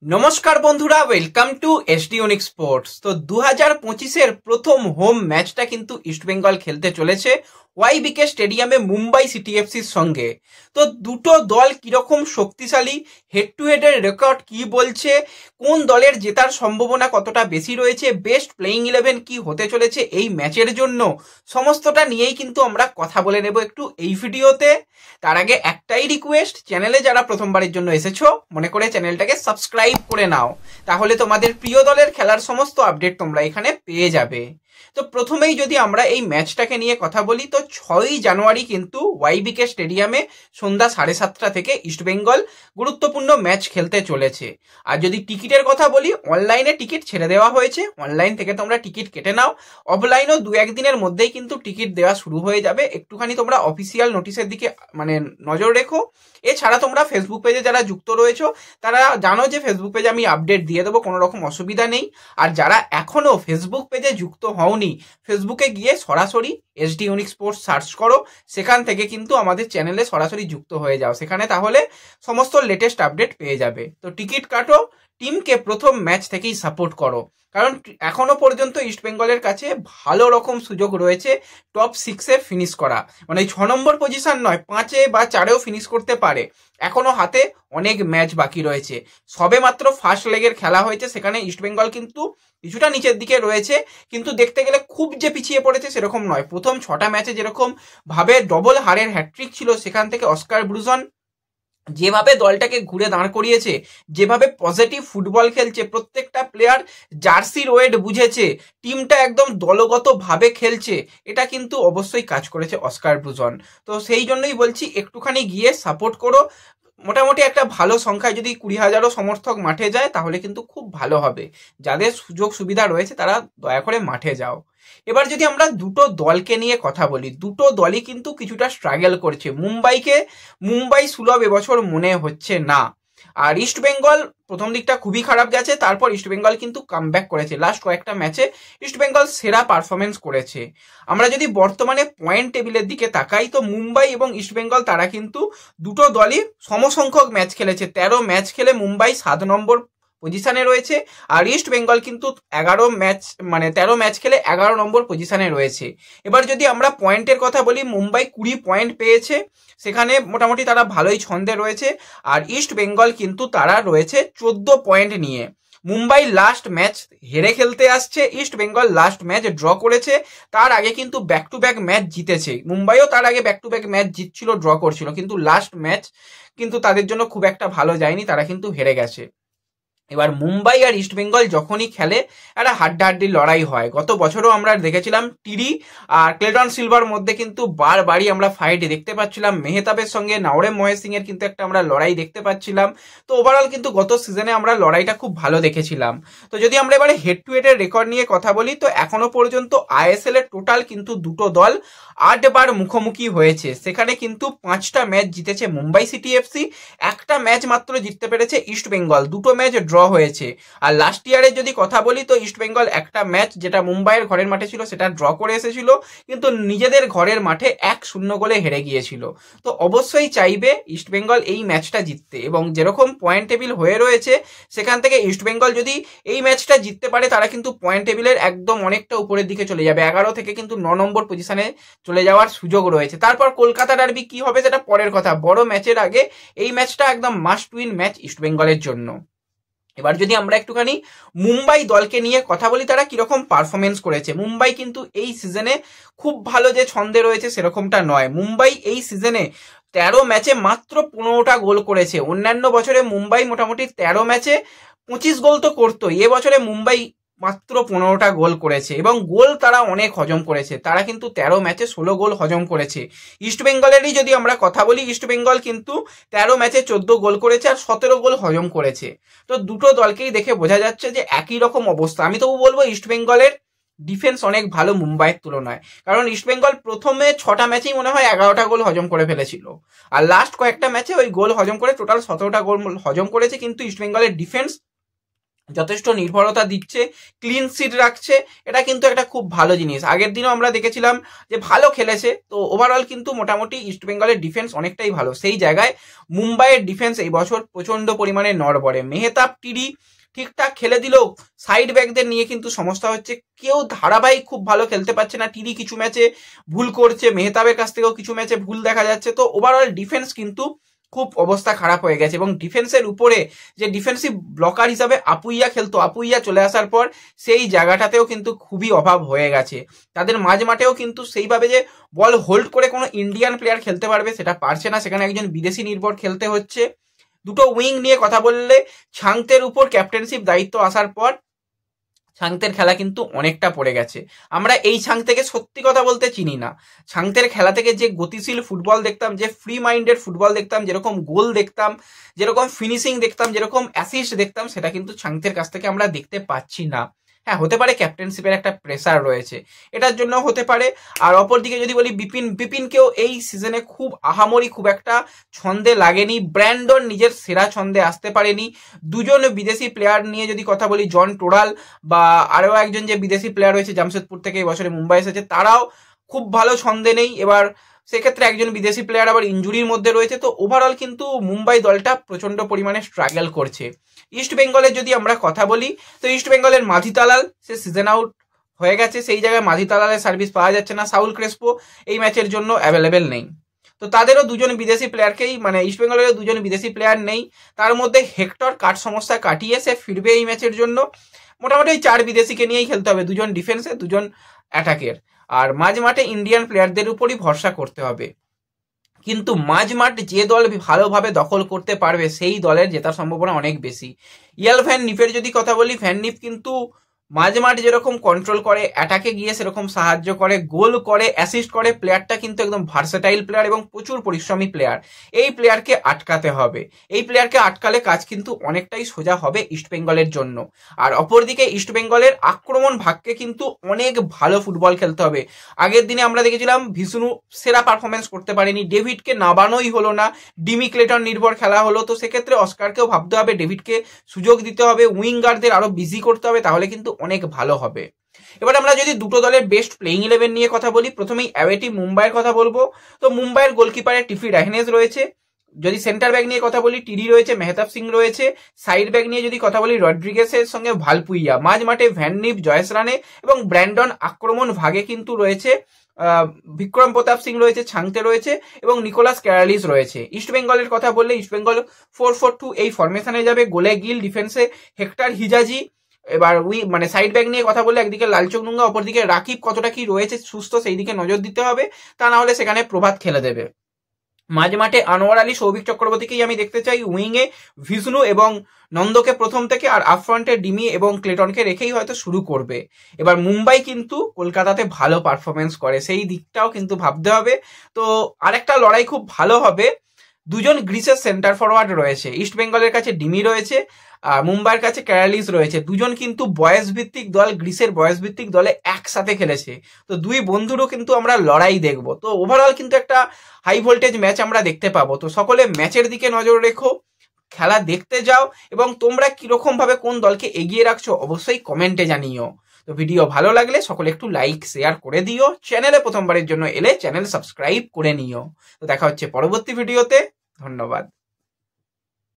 নমস্কার বন্ধুরা, welcome to SD unique sports. তো 2025-এর প্রথম হোম ম্যাচটা কিন্তু ইস্টবেঙ্গল খেলতে চলেছে ওয়াইবিকে স্টেডিয়ামে মুম্বাই সিটিএফসির সঙ্গে। তো দুটো দল কিরকম শক্তিশালী, হেড টু হেডের রেকর্ড কি বলছে, কোন দলের জেতার সম্ভাবনা কতটা বেশি রয়েছে, বেস্ট প্লেইং 11 কি হতে চলেছে এই ম্যাচের জন্য, সমস্তটা নিয়েই কিন্তু আমরা কথা বলে নেব একটু এই ভিডিওতে। তার আগে একটাই রিকোয়েস্ট, চ্যানেলে যারা প্রথমবারের জন্য এসেছো মনে করে চ্যানেলটাকে সাবস্ক্রাইব করে নাও, তাহলে তোমাদের প্রিয় দলের খেলার সমস্ত আপডেট তোমরা এখানে পেয়ে যাবে। তো প্রথমেই যদি আমরা এই ম্যাচটাকে নিয়ে কথা বলি, তো 6ই জানুয়ারি কিন্তু ওয়াইবিকে স্টেডিয়ামে সন্ধ্যা 7:30 থেকে ইস্টবেঙ্গল গুরুত্বপূর্ণ ম্যাচ খেলতে চলেছে। আর যদি টিকিটের কথা বলি, অনলাইনে টিকিট ছেড়ে দেওয়া হয়েছে, অনলাইন থেকে তোমরা টিকিট কেটে নাও। অফলাইনও 2-1 দিনের মধ্যেই কিন্তু টিকিট দেওয়া শুরু হয়ে যাবে, একটুখানি তোমরা অফিসিয়াল নোটিশের দিকে নজর রেখো। এছাড়া তোমরা ফেসবুক পেজে যারা যুক্ত রয়েছো তারা জানো যে ফেসবুক পেজে আমি আপডেট দিয়ে দেবো, কোনো রকম অসুবিধা নেই। আর যারা এখনো ফেসবুক পেজে যুক্ত হওনি, ফেসবুকে গিয়ে সরাসরি এসডি ইউনিক স্পোর্টস সার্চ করো, সেখান থেকে কিন্তু আমাদের চ্যানেলে সরাসরি যুক্ত হয়ে যাও, সেখানে তাহলে সমস্ত লেটেস্ট আপডেট পেয়ে যাবে। তো টিকিট কাটো, টিমকে প্রথম ম্যাচ থেকেই সাপোর্ট করো, কারণ এখনো পর্যন্ত ইস্টবেঙ্গলের কাছে ভালো রকম সুযোগ রয়েছে টপ 6-এ ফিনিশ করা, মানে 6 নম্বর পজিশন নয়, 5-এ বা 4-এও ফিনিশ করতে পারে। এখনো হাতে অনেক ম্যাচ বাকি রয়েছে, সবে মাত্র ফার্স্ট লেগের খেলা হয়েছে, সেখানে ইস্টবেঙ্গল কিন্তু কিছুটা নিচের দিকে রয়েছে, কিন্তু দেখতে গেলে খুব যে পিছিয়ে পড়েছে সেরকম নয়। প্রথম 6টা ম্যাচে যেরকম ভাবে ডবল হারের হ্যাট্রিক ছিল, সেখান থেকে অস্কার ব্রুজন যেভাবে দলটাকে ঘুরে দাঁড় করিয়েছে, যেভাবে পজিটিভ ফুটবল খেলছে, প্রত্যেকটা প্লেয়ার জার্সির ওয়েট বুঝেছে, টিমটা একদম দলগত ভাবে খেলছে, এটা কিন্তু অবশ্যই কাজ করেছে অস্কার ব্রুজন। তো সেই জন্যই বলছি একটুখানি গিয়ে সাপোর্ট করো। মোটামুটি একটা ভালো সংখ্যায় যদি 20,000ও সমর্থক মাঠে যায় তাহলে কিন্তু খুব ভালো হবে। যাদের সুযোগ সুবিধা রয়েছে তারা দয়া করে মাঠে যাও। এবার যদি আমরা দুটো দলকে নিয়ে কথা বলি, দুটো দলই কিন্তু কিছুটা স্ট্রাগল করছে। মুম্বাই সুলভ এবছর মনে হচ্ছে না। আর ইস্টবেঙ্গল প্রথম দিকটা খুবই খারাপ গেছে, তারপর ইস্টবেঙ্গল কিন্তু কামব্যাক করেছে। লাস্ট কয়েকটা ম্যাচে ইস্টবেঙ্গল সেরা পারফরমেন্স করেছে। আমরা যদি বর্তমানে পয়েন্ট টেবিলের দিকে তাকাই, তো মুম্বাই এবং ইস্টবেঙ্গল তারা কিন্তু দুটো দলই সমসংখ্যক ম্যাচ খেলেছে। 13 ম্যাচ খেলে মুম্বাই 7 নম্বর পজিশনে রয়েছে, আর ইস্ট বেঙ্গল কিন্তু 13 ম্যাচ খেলে 11 নম্বর পজিশনে রয়েছে। এবার যদি আমরা পয়েন্টের কথা বলি, মুম্বাই 20 পয়েন্ট পেয়েছে, সেখানে মোটামুটি তারা ভালোই ছন্দে রয়েছে। আর ইস্ট বেঙ্গল কিন্তু তারা রয়েছে 14 পয়েন্ট নিয়ে। মুম্বাই লাস্ট ম্যাচ হেরে খেলতে আসছে, east Bengal last match draw করেছে, তার আগে কিন্তু ব্যাক টু ব্যাক ম্যাচ জিতেছে। মুম্বাইও তার আগে ব্যাক টু ব্যাক ম্যাচ জিতছিল, ড্র করছিল, কিন্তু লাস্ট ম্যাচ কিন্তু তাদের জন্য খুব একটা ভালো যায়নি, তারা কিন্তু হেরে গেছে। এবার মুম্বাই আর ইস্টবেঙ্গল যখনই খেলে একটা হাড্ডাহাড্ডি লড়াই হয়। গত বছরও আমরা দেখেছিলাম টিরি আর ক্লেটন সিলভার মধ্যে কিন্তু বারবারই আমরা ফাইট দেখতে পাচ্ছিলাম। মেহতাবের সঙ্গে নাওরেম মহেশ সিং এর কিন্তু একটা আমরা লড়াই দেখতে পাচ্ছিলাম। তো ওভারঅল কিন্তু গত সিজনে আমরা লড়াইটা খুব ভালো দেখেছিলাম। তো যদি আমরা এবারে হেড টু হেডের রেকর্ড নিয়ে কথা বলি, তো এখনো পর্যন্ত আইএসএল এর টোটাল কিন্তু দুটো দল 8 বার মুখোমুখি হয়েছে, সেখানে কিন্তু 5টা ম্যাচ জিতেছে মুম্বাই সিটি এফসি, একটা ম্যাচ মাত্র জিততে পেরেছে ইস্টবেঙ্গল, দুটো ম্যাচ ড্র হয়েছে। আর লাস্ট ইয়ারে যদি কথা বলি, তো ইস্টবেঙ্গল একটা ম্যাচ যেটা মুম্বাইয়ের ঘরের মাঠে ছিল সেটা ড্র করে এসেছিল, কিন্তু নিজেদের ঘরের মাঠে 1-0 গোলে হেরে গিয়েছিল। তো অবশ্যই চাইবে ইস্টবেঙ্গল এই ম্যাচটা জিততে, এবং যেরকম পয়েন্ট টেবিল হয়ে রয়েছে সেখান থেকে ইস্টবেঙ্গল যদি এই ম্যাচটা জিততে পারে, তারা কিন্তু পয়েন্ট টেবিলের একদম অনেকটা উপরের দিকে চলে যাবে, 11 থেকে কিন্তু 9 নম্বর পজিশনে চলে যাওয়ার সুযোগ রয়েছে। তারপর কলকাতা ডার্বি কি হবে সেটা পরের কথা, বড় ম্যাচের আগে এই ম্যাচটা একদম মাস্ট উইন ম্যাচ ইস্টবেঙ্গলের জন্য। এবার যদি আমরা একটুখানি মুম্বাই দলকে নিয়ে কথা বলি, তারা কিরকম পারফরমেন্স করেছে। মুম্বাই কিন্তু এই সিজনে খুব ভালো যে ছন্দে রয়েছে সেরকমটা নয়। মুম্বাই এই সিজনে 13 ম্যাচে মাত্র 15টা গোল করেছে। অন্যান্য বছরে মুম্বাই মোটামুটি 13 ম্যাচে 25 গোল তো করতো, এবছরে মুম্বাই মাত্র 15টা গোল করেছে, এবং গোল তারা অনেক হজম করেছে। তারা কিন্তু 13 ম্যাচে 16 গোল হজম করেছে। ইস্টবেঙ্গলেরই যদি আমরা কথা বলি, ইস্টবেঙ্গল কিন্তু 13 ম্যাচে 14 গোল করেছে আর 17 গোল হজম করেছে। তো দুটো দলকেই দেখে বোঝা যাচ্ছে যে একই রকম অবস্থা। আমি তবু বলবো ইস্টবেঙ্গলের ডিফেন্স অনেক ভালো মুম্বাইয়ের তুলনায়, কারণ ইস্টবেঙ্গল প্রথমে 6টা ম্যাচেই মনে হয় 11টা গোল হজম করে ফেলেছিল, আর লাস্ট কয়েকটা ম্যাচে ওই গোল হজম করে টোটাল 17টা গোল হজম করেছে। কিন্তু ইস্টবেঙ্গলের ডিফেন্স যথেষ্ট নির্ভরতা দিচ্ছে, ক্লিন শিট রাখছে, এটা কিন্তু একটা খুব ভালো জিনিস। আগের দিনও আমরা দেখেছিলাম যে ভালো খেলেছে। তো ওভারঅল কিন্তু মোটামুটি ইস্টবেঙ্গলের ডিফেন্স অনেকটাই ভালো। সেই জায়গায় মুম্বাইয়ের ডিফেন্স এই বছর প্রচন্ড পরিমাণে নড়বড়ে। মেহতাব, টিরি ঠিকঠাক খেলে দিলেও সাইড ব্যাকদের নিয়ে কিন্তু সমস্যা হচ্ছে। কেউ ধারাবাহিক খুব ভালো খেলতে পারছে না। টিরি কিছু ম্যাচে ভুল করছে, মেহতাবের কাছ থেকেও কিছু ম্যাচে ভুল দেখা যাচ্ছে। তো ওভারঅল ডিফেন্স কিন্তু খুব অবস্থা খারাপ হয়ে গেছে। এবং ডিফেন্সের উপরে যে ডিফেন্সিভ ব্লকার হিসাবে আপুইয়া খেলতো, আপুইয়া চলে আসার পর সেই জায়গাটাতেও কিন্তু খুবই অভাব হয়ে গেছে। তাদের মাঝ মাঠেও কিন্তু সেইভাবে যে বল হোল্ড করে কোনো ইন্ডিয়ান প্লেয়ার খেলতে পারবে সেটা পারছে না, সেখানে একজন বিদেশি নির্ভর খেলতে হচ্ছে। দুটো উইং নিয়ে কথা বললে ছাংতের উপর ক্যাপ্টেনশিপ দায়িত্ব আসার পর ছাংতের খেলা কিন্তু অনেকটা পড়ে গেছে। আমরা এই ছাংতেকে সত্যি কথা বলতে চিনি না। ছাংতের খেলা থেকে যে গতিশীল ফুটবল দেখতাম, যে ফ্রি মাইন্ডেড ফুটবল দেখতাম, যেরকম গোল দেখতাম, যেরকম ফিনিশিং দেখতাম, যেরকম অ্যাসিস্ট দেখতাম, সেটা কিন্তু ছাংতের কাছ থেকে আমরা দেখতে পাচ্ছি না। হ্যাঁ, হতে পারে ক্যাপ্টেনশিপের একটা প্রেসার রয়েছে, এটার জন্য হতে পারে। আর অপরদিকে যদি বলি বিপিনকেও এই সিজনে খুব আহামরি খুব একটা ছন্দে লাগেনি। ব্র্যান্ডন নিজের সেরা ছন্দে আসতে পারেনি। দুজন বিদেশি প্লেয়ার নিয়ে যদি কথা বলি, জন টোরাল বা আরও একজন যে বিদেশি প্লেয়ার রয়েছে জামশেদপুর থেকে এই বছরে মুম্বাই এসেছে, তারাও খুব ভালো ছন্দে নেই। এবার সেক্ষেত্রে একজন বিদেশি প্লেয়ার আবার ইঞ্জুরির মধ্যে রয়েছে। তো ওভারঅল কিন্তু মুম্বাই দলটা প্রচন্ড পরিমাণে স্ট্রাগল করছে। ইস্ট বেঙ্গলের যদি আমরা কথা বলি, তো ইস্ট বেঙ্গলের মাঝি তালাল সে সিজন আউট হয়ে গেছে, সেই জায়গায় মাঝি তালালের সার্ভিস পাওয়া যাচ্ছে না। সাউল ক্রেসপো এই ম্যাচের জন্য অ্যাভেলেবেল নেই। তো তাদেরও দুজন বিদেশি প্লেয়ারকেই, মানে ইস্ট বেঙ্গলেরও দুজন বিদেশি প্লেয়ার নেই। তার মধ্যে হেক্টর সমস্যা কাটিয়ে সে ফিরবে এই ম্যাচের জন্য। মোটামুটি 4 বিদেশিকে নিয়েই খেলতে হবে, 2জন ডিফেন্সে 2জন অ্যাটাকের। আর মাঝ মাঠে ইন্ডিয়ান প্লেয়ারদের উপরই ভরসা করতে হবে। কিন্তু মাঝ মাঠ যে দল ভালোভাবে দখল করতে পারবে সেই দলের জেতার সম্ভাবনা অনেক বেশি। ইয়াল ভ্যান নিফের যদি কথা বলি, ভ্যান নিফ কিন্তু মাঝ মাঠ যেরকম কন্ট্রোল করে, অ্যাটাকে গিয়ে সেরকম সাহায্য করে, গোল করে, অ্যাসিস্ট করে। প্লেয়ারটা কিন্তু একদম ভার্সেটাইল প্লেয়ার এবং প্রচুর পরিশ্রমী প্লেয়ার। এই প্লেয়ারকে আটকাতে হবে। এই প্লেয়ারকে আটকালে কাজ কিন্তু অনেকটাই সোজা হবে ইস্টবেঙ্গলের জন্য। আর অপরদিকে ইস্টবেঙ্গলের আক্রমণ ভাগকে কিন্তু অনেক ভালো ফুটবল খেলতে হবে। আগের দিনে আমরা দেখেছিলাম ভিষ্ণু সেরা পারফরমেন্স করতে পারেনি, ডেভিডকে নামানোই হলো না, ডিমি ক্লেটন নির্ভর খেলা হলো। তো সেক্ষেত্রে অস্কারকেও ভাবতে হবে, ডেভিডকে সুযোগ দিতে হবে, উইঙ্গারদের আরো বিজি করতে হবে, তাহলে কিন্তু অনেক ভালো হবে। এবার আমরা যদি দুটো দলের বেস্ট প্লেইং 11 নিয়ে কথা বলি, প্রথমেই অ্যাওয়ে টিম মুম্বাইয়ের কথা বলবো। তো মুম্বাইয়ের গোলকিপারে টিফি রাহিনেজ রয়েছে। যদি সেন্টার ব্যাক নিয়ে কথা বলি, টিরি রয়েছে, মেহতাব সিং রয়েছে। সাইড ব্যাক নিয়ে যদি কথা বলি, রড্রিগেসের সঙ্গে ভালপুইয়া। মাঝ মাঠে ভ্যান নিপ, জয়েস রানে এবং ব্র্যান্ডন। আক্রমণ ভাগে কিন্তু রয়েছে বিক্রম প্রতাপ সিং রয়েছে, ছাংতে রয়েছে এবং নিকোলাস ক্যারালিস রয়েছে। ইস্টবেঙ্গলের কথা বললে ইস্টবেঙ্গল 4-4-2 এই ফরমেশনে যাবে। গোলে গিল, ডিফেন্সে হেক্টর হিজাজি। এবার মানে সাইড ব্যাক নিয়ে কথা বললে একদিকে লালচক নুঙ্গা, অপরদিকে রাকিব কতটা কি রয়েছে সুস্থ সেই দিকে নজর দিতে হবে, তা না হলে সেখানে প্রভাত খেলে দেবে। মাঝ মাঠে আনোয়ার আলী, সৌভিক চক্রবর্তীকেই আমি দেখতে চাই। উইংয়ে ভিষ্ণু এবং নন্দকে প্রথম থেকে, আর আপফ্রন্টে ডিমি এবং ক্লেটনকে রেখেই হয়তো শুরু করবে। এবার মুম্বাই কিন্তু কলকাতাতে ভালো পারফরমেন্স করে, সেই দিকটাও কিন্তু ভাবতে হবে। তো আরেকটা লড়াই খুব ভালো হবে। দুজন গ্রিসের সেন্টার ফরওয়ার্ড রয়েছে, ইস্ট বেঙ্গলের কাছে ডিমি রয়েছে আর মুম্বাইয়ের কাছে ক্যারালিস রয়েছে। দুজন কিন্তু বয়স ভিত্তিক দল, গ্রিসের বয়স ভিত্তিক দলে একসাথে খেলেছে। তো দুই বন্ধুরও কিন্তু আমরা লড়াই দেখব। তো ওভারঅল কিন্তু একটা হাই ভোল্টেজ ম্যাচ আমরা দেখতে পাবো। তো সকলে ম্যাচের দিকে নজর রেখো, খেলা দেখতে যাও এবং তোমরা কিরকম ভাবে কোন দলকে এগিয়ে রাখছো অবশ্যই কমেন্টে জানিও। তো ভিডিও ভালো লাগলে সকলে একটু লাইক শেয়ার করে দিও। চ্যানেলে প্রথমবারের জন্য এলে চ্যানেল সাবস্ক্রাইব করে নিও। তো দেখা হচ্ছে পরবর্তী ভিডিওতে। ধন্যবাদ।